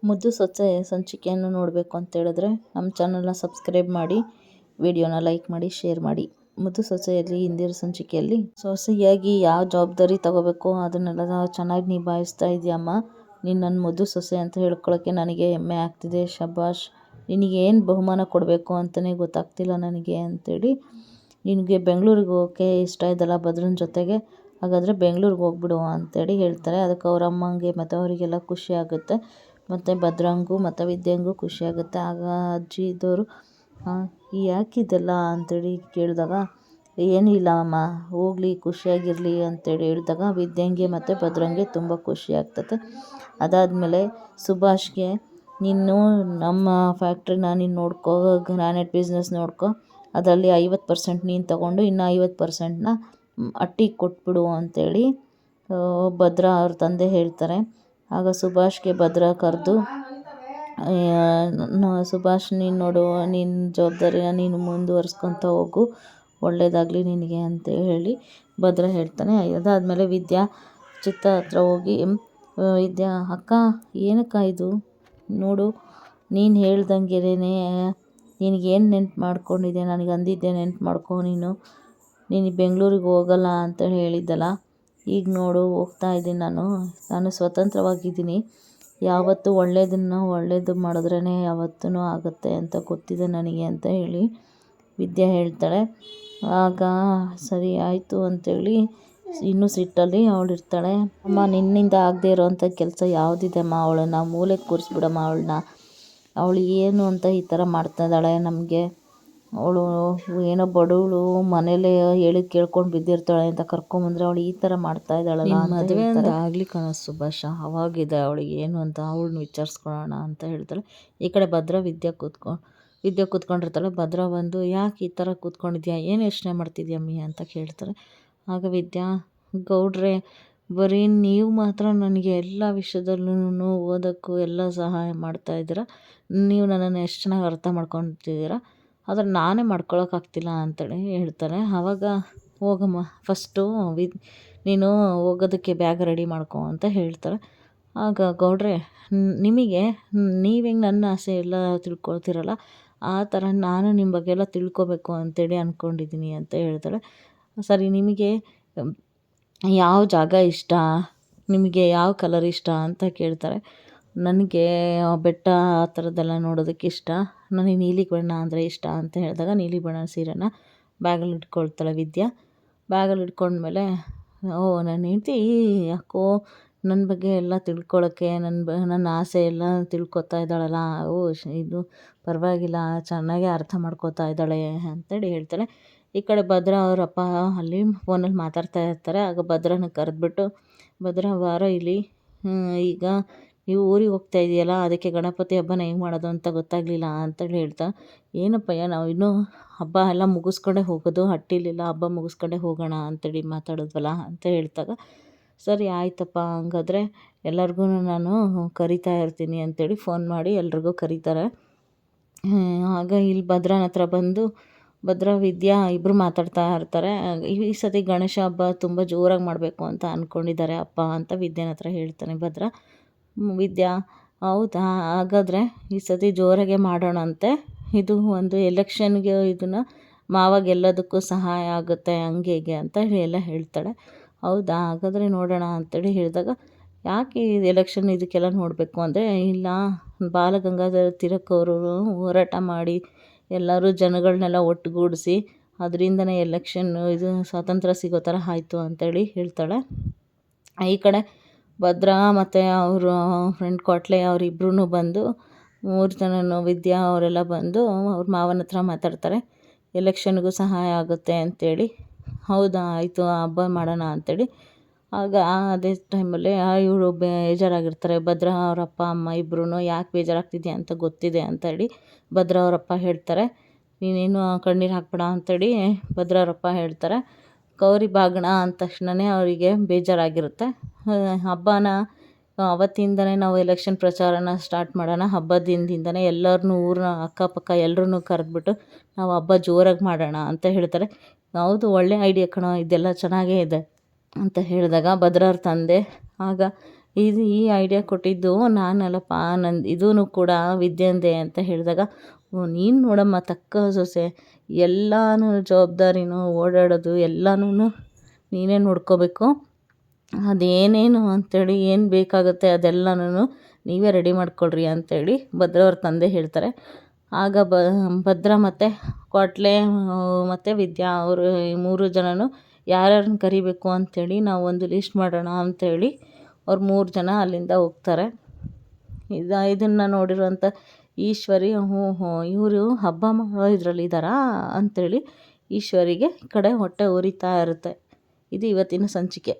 ಮುದ್ದು ಸೊಸೆ ಸಂಚಿಕೆಯನ್ನು ನೋಡಬೇಕು ಅಂತೇಳಿದ್ರೆ ನಮ್ಮ ಚಾನಲ್ನ ಸಬ್ಸ್ಕ್ರೈಬ್ ಮಾಡಿ, ವಿಡಿಯೋನ ಲೈಕ್ ಮಾಡಿ, ಶೇರ್ ಮಾಡಿ. ಮುದ್ದು ಸೊಸೆಯಲ್ಲಿ ಹಿಂದಿನ ಸಂಚಿಕೆಯಲ್ಲಿ ಸೊಸೆಯಾಗಿ ಯಾವ ಜವಾಬ್ದಾರಿ ತಗೋಬೇಕು ಅದನ್ನೆಲ್ಲ ಚೆನ್ನಾಗಿ ನಿಭಾಯಿಸ್ತಾ ಇದೆಯಮ್ಮ. ನೀನು ನನ್ನ ಮುದ್ದು ಸೊಸೆ ಅಂತ ಹೇಳ್ಕೊಳ್ಳೋಕ್ಕೆ ನನಗೆ ಹೆಮ್ಮೆ ಆಗ್ತಿದೆ. ಶಬಾಷ್, ನಿನಗೆ ಏನು ಬಹುಮಾನ ಕೊಡಬೇಕು ಅಂತಲೇ ಗೊತ್ತಾಗ್ತಿಲ್ಲ ನನಗೆ ಅಂತೇಳಿ. ನಿನಗೆ ಬೆಂಗಳೂರಿಗೆ ಹೋಗೋಕ್ಕೆ ಇಷ್ಟ ಇದಲ್ಲ ಭದ್ರನ ಜೊತೆಗೆ, ಹಾಗಾದರೆ ಬೆಂಗಳೂರಿಗೆ ಹೋಗ್ಬಿಡು ಅಂತೇಳಿ ಹೇಳ್ತಾರೆ. ಅದಕ್ಕೆ ಅವ್ರ ಅಮ್ಮಂಗೆ ಮತ್ತು ಅವರಿಗೆಲ್ಲ ಖುಷಿ ಆಗುತ್ತೆ, ಮತ್ತು ಭದ್ರಂಗೂ ಮತ್ತು ವಿದ್ಯೆಂಗೂ ಖುಷಿ ಆಗುತ್ತೆ. ಆಗ ಅಜ್ಜಿ ಇದ್ದವರು ಯಾಕಿದೆಲ್ಲ ಅಂತೇಳಿ ಕೇಳಿದಾಗ, ಏನಿಲ್ಲ ಅಮ್ಮ, ಹೋಗಲಿ ಖುಷಿಯಾಗಿರಲಿ ಅಂತೇಳಿ ಹೇಳಿದಾಗ ವಿದ್ಯೆಂಗೆ ಮತ್ತು ಭದ್ರಂಗೆ ತುಂಬ ಖುಷಿ ಆಗ್ತದೆ. ಅದಾದಮೇಲೆ ಸುಭಾಷ್ಗೆ, ನೀನು ನಮ್ಮ ಫ್ಯಾಕ್ಟ್ರಿನ ನೀನು ನೋಡ್ಕೋ, ಗ್ರಾನೈಟ್ ಬಿಸ್ನೆಸ್ ನೋಡ್ಕೋ, ಅದರಲ್ಲಿ 50% ನೀನು ತಗೊಂಡು ಇನ್ನು 50%ನ ಅಟ್ಟಿಗೆ ಕೊಟ್ಬಿಡು ಅಂತೇಳಿ ಭದ್ರ ಅವ್ರ ತಂದೆ ಹೇಳ್ತಾರೆ. ಆಗ ಸುಭಾಷ್ಗೆ ಭದ್ರ ಕರೆದು, ಸುಭಾಷ್, ನೀನು ನೋಡು, ನಿನ್ನ ಜವಾಬ್ದಾರಿನ ನೀನು ಮುಂದುವರ್ಸ್ಕೊತ ಹೋಗು, ಒಳ್ಳೆಯದಾಗಲಿ ನಿನಗೆ ಅಂತ ಹೇಳಿ ಭದ್ರ ಹೇಳ್ತಾನೆ. ಅದಾದಮೇಲೆ ವಿದ್ಯಾ ಚಿತ್ತ ಹತ್ರ ಹೋಗಿ, ವಿದ್ಯಾ, ಅಕ್ಕ ಏನಕ್ಕ ಇದು ನೋಡು, ನೀನು ಹೇಳ್ದಂಗೆನೇ ನಿನಗೇನು ನೆನ್ಪು ಮಾಡ್ಕೊಂಡಿದ್ದೆ, ನನಗೆ ಅಂದಿದ್ದೆ ನೆನ್ಪು ಮಾಡ್ಕೊ, ನೀನು ಬೆಂಗಳೂರಿಗೆ ಹೋಗಲ್ಲ ಅಂತ ಹೇಳಿದ್ದಲ್ಲ, ಈಗ ನೋಡು ಹೋಗ್ತಾ ಇದ್ದೀನಿ, ನಾನು ಸ್ವತಂತ್ರವಾಗಿದ್ದೀನಿ. ಯಾವತ್ತೂ ಒಳ್ಳೆಯದು ಮಾಡಿದ್ರೇ ಯಾವತ್ತೂ ಆಗುತ್ತೆ ಅಂತ ಗೊತ್ತಿದೆ ನನಗೆ ಅಂತ ಹೇಳಿ ವಿದ್ಯಾ ಹೇಳ್ತಾಳೆ. ಆಗ ಸರಿ ಆಯಿತು ಅಂತೇಳಿ ಇನ್ನೂ ಸಿಟ್ಟಲ್ಲಿ ಅವಳಿರ್ತಾಳೆ. ಅಮ್ಮ, ನಿನ್ನಿಂದ ಆಗದೆ ಇರೋವಂಥ ಕೆಲಸ ಯಾವುದಿದೆ ಅಮ್ಮ, ಅವಳನ್ನು ಮೂಲೆಗೆ ಕೂರಿಸ್ಬಿಡಮ್ಮ, ಅವಳು ಏನು ಅಂತ ಈ ಥರ ಮಾಡ್ತಾಯಿದ್ದಾಳೆ ನಮಗೆ, ಅವಳು ಏನೋ ಬಡವಳು, ಮನೇಲೇ ಹೇಳಿ ಕೇಳ್ಕೊಂಡು ಬಿದ್ದಿರ್ತಾಳೆ ಅಂತ ಕರ್ಕೊಂಬಂದ್ರೆ ಅವಳು ಈ ಥರ ಮಾಡ್ತಾ ಇದ್ದಾಳಲ್ಲ. ಮದುವೆ ಅಂತ ಆಗಲಿ ಕಣ ಸುಭಾಷ, ಅವಾಗಿದೆ ಅವಳಿಗೆ ಏನು ಅಂತ ಅವಳನ್ನ ವಿಚಾರಿಸ್ಕೊಳ್ಳೋಣ ಅಂತ ಹೇಳ್ತಾಳೆ. ಈ ಕಡೆ ಭದ್ರ ವಿದ್ಯಾ ಕೂತ್ಕೊಂಡಿರ್ತಾಳೆ. ಭದ್ರ ಬಂದು, ಯಾಕೆ ಈ ಥರ ಕೂತ್ಕೊಂಡಿದ್ಯಾ, ಏನು ಯೋಚನೆ ಮಾಡ್ತಿದ್ಯಮ್ಮಿ ಅಂತ ಕೇಳ್ತಾರೆ. ಆಗ ವಿದ್ಯಾ, ಗೌಡ್ರೆ, ಬರೀ ನೀವು ಮಾತ್ರ ನನಗೆ ಎಲ್ಲ ವಿಷಯದಲ್ಲೂ ಓದೋಕ್ಕೂ ಎಲ್ಲ ಸಹಾಯ ಮಾಡ್ತಾಯಿದ್ದೀರ, ನೀವು ನನ್ನನ್ನು ಎಷ್ಟು ಚೆನ್ನಾಗಿ ಅರ್ಥ ಮಾಡ್ಕೊತಿದ್ದೀರ, ಆದರೆ ನಾನೇ ಮಾಡ್ಕೊಳಕ್ಕಾಗ್ತಿಲ್ಲ ಅಂತೇಳಿ ಹೇಳ್ತಾರೆ. ಆವಾಗ, ಹೋಗಮ್ಮ ಫಸ್ಟು ನೀನು ಹೋಗೋದಕ್ಕೆ ಬ್ಯಾಗ್ ರೆಡಿ ಮಾಡ್ಕೊ ಅಂತ ಹೇಳ್ತಾರೆ. ಆಗ ಗೌಡ್ರೆ, ನೀವು ಹೆಂಗೆ ನನ್ನ ಆಸೆ ಎಲ್ಲ ತಿಳ್ಕೊಳ್ತೀರಲ್ಲ, ಆ ಥರ ನಾನು ನಿಮ್ಮ ಬಗ್ಗೆ ಎಲ್ಲ ತಿಳ್ಕೊಬೇಕು ಅಂತೇಳಿ ಅಂದ್ಕೊಂಡಿದ್ದೀನಿ ಅಂತ ಹೇಳ್ತಾಳೆ. ಸರಿ, ನಿಮಗೆ ಯಾವ ಜಾಗ ಇಷ್ಟ, ನಿಮಗೆ ಯಾವ ಕಲರ್ ಇಷ್ಟ ಅಂತ ಕೇಳ್ತಾರೆ. ನನಗೆ ಬೆಟ್ಟ ಆ ಥರದ್ದೆಲ್ಲ ನೋಡೋದಕ್ಕೆ ಇಷ್ಟ, ನನಗೆ ನೀಲಿ ಬಣ್ಣ ಅಂದರೆ ಇಷ್ಟ ಅಂತ ಹೇಳಿದಾಗ ನೀಲಿ ಬಣ್ಣ ಸೀರೆನ ಬ್ಯಾಗಲ್ಲಿ ಇಟ್ಕೊಳ್ತಾಳೆ ವಿದ್ಯಾ. ಬ್ಯಾಗಲ್ಲಿ ಇಟ್ಕೊಂಡ್ಮೇಲೆ, ನನ್ನ ಹೆಂಡ್ತಿ ಯಾಕೋ ನನ್ನ ಬಗ್ಗೆ ಎಲ್ಲ ತಿಳ್ಕೊಳ್ಳೋಕ್ಕೆ, ನನ್ನ ಆಸೆ ಎಲ್ಲ ತಿಳ್ಕೊತಾ ಇದ್ದಾಳಲ್ಲ, ಇದು ಪರವಾಗಿಲ್ಲ, ಚೆನ್ನಾಗೇ ಅರ್ಥ ಮಾಡ್ಕೋತಾ ಇದ್ದಾಳೆ ಅಂತೇಳಿ ಹೇಳ್ತಾಳೆ. ಈ ಕಡೆ ಭದ್ರ ಅವರಪ್ಪ ಅಲ್ಲಿ ಫೋನಲ್ಲಿ ಮಾತಾಡ್ತಾ ಇರ್ತಾರೆ. ಆಗ ಭದ್ರನ ಕರೆದ್ಬಿಟ್ಟು, ಭದ್ರ ಬಾರೋ ಇಲ್ಲಿ, ಈಗ ನೀವು ಊರಿಗೆ ಹೋಗ್ತಾ ಇದೆಯಲ್ಲ, ಅದಕ್ಕೆ ಗಣಪತಿ ಹಬ್ಬನ ಹೆಂಗೆ ಮಾಡೋದು ಅಂತ ಗೊತ್ತಾಗಲಿಲ್ಲ ಅಂತೇಳಿ ಹೇಳ್ತಾ, ಏನಪ್ಪಯ್ಯ, ನಾವು ಇನ್ನೂ ಹಬ್ಬ ಎಲ್ಲ ಮುಗಿಸ್ಕೊಂಡೇ ಹೋಗೋದು, ಹಟ್ಟಿಲೆಲ್ಲ ಹಬ್ಬ ಮುಗಿಸ್ಕೊಂಡೇ ಹೋಗೋಣ ಅಂತೇಳಿ ಮಾತಾಡಿದ್ವಲ್ಲ ಅಂತ ಹೇಳ್ದಾಗ, ಸರಿ ಆಯ್ತಪ್ಪ, ಹಂಗಾದ್ರೆ ಎಲ್ಲರಿಗೂ ನಾನು ಕರಿತಾ ಇರ್ತೀನಿ ಅಂತೇಳಿ ಫೋನ್ ಮಾಡಿ ಎಲ್ರಿಗೂ ಕರೀತಾರೆ. ಆಗ ಇಲ್ಲಿ ಭದ್ರನ ಹತ್ರ ಬಂದು ಭದ್ರ ವಿದ್ಯಾ ಇಬ್ಬರು ಮಾತಾಡ್ತಾ ಇರ್ತಾರೆ. ಈ ಸತಿ ಗಣೇಶ ಹಬ್ಬ ತುಂಬ ಜೋರಾಗಿ ಮಾಡಬೇಕು ಅಂತ ಅಂದ್ಕೊಂಡಿದ್ದಾರೆ ಅಪ್ಪ ಅಂತ ವಿದ್ಯಾನ ಹತ್ರ ಹೇಳ್ತಾನೆ ಭದ್ರ. ವಿದ್ಯಾ, ಹೌದಾ, ಹಾಗಾದರೆ ಈ ಸತಿ ಜೋರಾಗೆ ಮಾಡೋಣಂತೆ, ಇದು ಒಂದು ಎಲೆಕ್ಷನ್ಗೆ ಇದನ್ನು ಮಾವ ಗೆಲ್ಲೋದಕ್ಕೂ ಸಹಾಯ ಆಗುತ್ತೆ ಹಂಗೆ ಅಂತ ಎಲ್ಲ ಹೇಳ್ತಾಳೆ. ಹೌದಾ, ಹಾಗಾದರೆ ನೋಡೋಣ ಅಂತೇಳಿ ಹೇಳಿದಾಗ, ಯಾಕೆ ಎಲೆಕ್ಷನ್ ಇದಕ್ಕೆಲ್ಲ ನೋಡಬೇಕು ಅಂದರೆ, ಇಲ್ಲ, ಬಾಲಗಂಗಾಧರ ತಿಲಕ್ ಅವರು ಹೋರಾಟ ಮಾಡಿ ಎಲ್ಲರೂ ಜನಗಳನ್ನೆಲ್ಲ ಒಟ್ಟುಗೂಡಿಸಿ ಅದರಿಂದನೇ ಇದು ಸ್ವಾತಂತ್ರ್ಯ ಸಿಗೋ ಥರ ಆಯಿತು ಅಂತೇಳಿ ಹೇಳ್ತಾಳೆ. ಈ ಕಡೆ ಭದ್ರ ಮತ್ತು ಅವರು ಫ್ರೆಂಡ್ ಕೊಟ್ಲೆ ಅವರಿಬ್ಬರೂ ಬಂದು, 3 ಜನನೂ ವಿದ್ಯಾ ಅವರೆಲ್ಲ ಬಂದು ಅವ್ರ ಮಾವನ ಹತ್ರ ಮಾತಾಡ್ತಾರೆ, ಎಲೆಕ್ಷನ್ಗೂ ಸಹಾಯ ಆಗುತ್ತೆ ಅಂತೇಳಿ. ಹೌದಾ, ಆಯಿತು, ಹಬ್ಬ ಮಾಡೋಣ ಅಂತೇಳಿ. ಆಗ ಅದೇ ಟೈಮಲ್ಲಿ ಇವಳು ಬೇಜಾರಾಗಿರ್ತಾರೆ. ಭದ್ರ ಅವ್ರ ಅಪ್ಪ ಅಮ್ಮ ಇಬ್ಬರೂ, ಯಾಕೆ ಬೇಜಾರಾಗ್ತಿದ್ಯಾ ಅಂತ ಗೊತ್ತಿದೆ ಅಂತೇಳಿ ಭದ್ರ ಅವರಪ್ಪ ಹೇಳ್ತಾರೆ. ನೀನೇನು ಕಣ್ಣೀರು ಹಾಕ್ಬೇಡ ಅಂತೇಳಿ ಭದ್ರ ಅವರಪ್ಪ ಹೇಳ್ತಾರೆ. ಗೌರಿ ಬಾಗಣ ಅಂದ ತಕ್ಷಣವೇ ಅವರಿಗೆ ಬೇಜಾರಾಗಿರುತ್ತೆ. ಹಬ್ಬನ ಅವತ್ತಿಂದನೇ ನಾವು ಎಲೆಕ್ಷನ್ ಪ್ರಚಾರನ ಸ್ಟಾರ್ಟ್ ಮಾಡೋಣ, ಹಬ್ಬದ ದಿನದಿಂದನೇ ಎಲ್ಲರನ್ನೂ ಊರಿನ ಅಕ್ಕಪಕ್ಕ ಎಲ್ಲರನ್ನೂ ಕರೆದ್ಬಿಟ್ಟು ನಾವು ಹಬ್ಬ ಜೋರಾಗಿ ಮಾಡೋಣ ಅಂತ ಹೇಳ್ತಾರೆ. ಹೌದು, ಒಳ್ಳೆ ಐಡಿಯಾ ಕಣೋ, ಇದೆಲ್ಲ ಚೆನ್ನಾಗೇ ಇದೆ ಅಂತ ಹೇಳಿದಾಗ ಭದ್ರ ಅವ್ರ ತಂದೆ, ಆಗ ಈ ಐಡಿಯಾ ಕೊಟ್ಟಿದ್ದು ನಾನಲ್ಲಪ್ಪ, ಇದೂ ಕೂಡ ವಿದ್ಯೆಂದೆ ಅಂತ ಹೇಳಿದಾಗ, ಓ ನೀನು ನೋಡಮ್ಮ ತಕ್ಕ ಸೊಸೆ, ಎಲ್ಲನೂ ಜವಾಬ್ದಾರಿನೂ ಓಡಾಡೋದು ಎಲ್ಲನೂ ನೀನೇ ನೋಡ್ಕೋಬೇಕು, ಅದೇನೇನು ಅಂಥೇಳಿ ಏನು ಬೇಕಾಗುತ್ತೆ ಅದೆಲ್ಲನೂ ನೀವೇ ರೆಡಿ ಮಾಡ್ಕೊಳ್ರಿ ಅಂಥೇಳಿ ಭದ್ರ ಅವ್ರ ತಂದೆ ಹೇಳ್ತಾರೆ. ಆಗ ಭದ್ರ ಮತ್ತು ಕೊಟ್ಲೆ ಮತ್ತು ವಿದ್ಯಾ ಅವರು ಈ 3 ಜನನು ಯಾರ್ಯಾರನ್ನ ಕರಿಬೇಕು ಅಂಥೇಳಿ ನಾವು ಒಂದು ಲಿಸ್ಟ್ ಮಾಡೋಣ ಅಂಥೇಳಿ ಅವ್ರು 3 ಜನ ಅಲ್ಲಿಂದ ಹೋಗ್ತಾರೆ. ಇದನ್ನು ನೋಡಿರುವಂಥ ಈಶ್ವರಿ, ಹ್ಞೂ ಇವರು ಹಬ್ಬ ಮಾಡೋ ಇದರಲ್ಲಿದ್ದಾರಾ ಅಂಥೇಳಿ ಈಶ್ವರಿಗೆ ಈ ಕಡೆ ಹೊಟ್ಟೆ ಉರಿತಾ ಇರುತ್ತೆ. ಇದು ಇವತ್ತಿನ ಸಂಚಿಕೆ.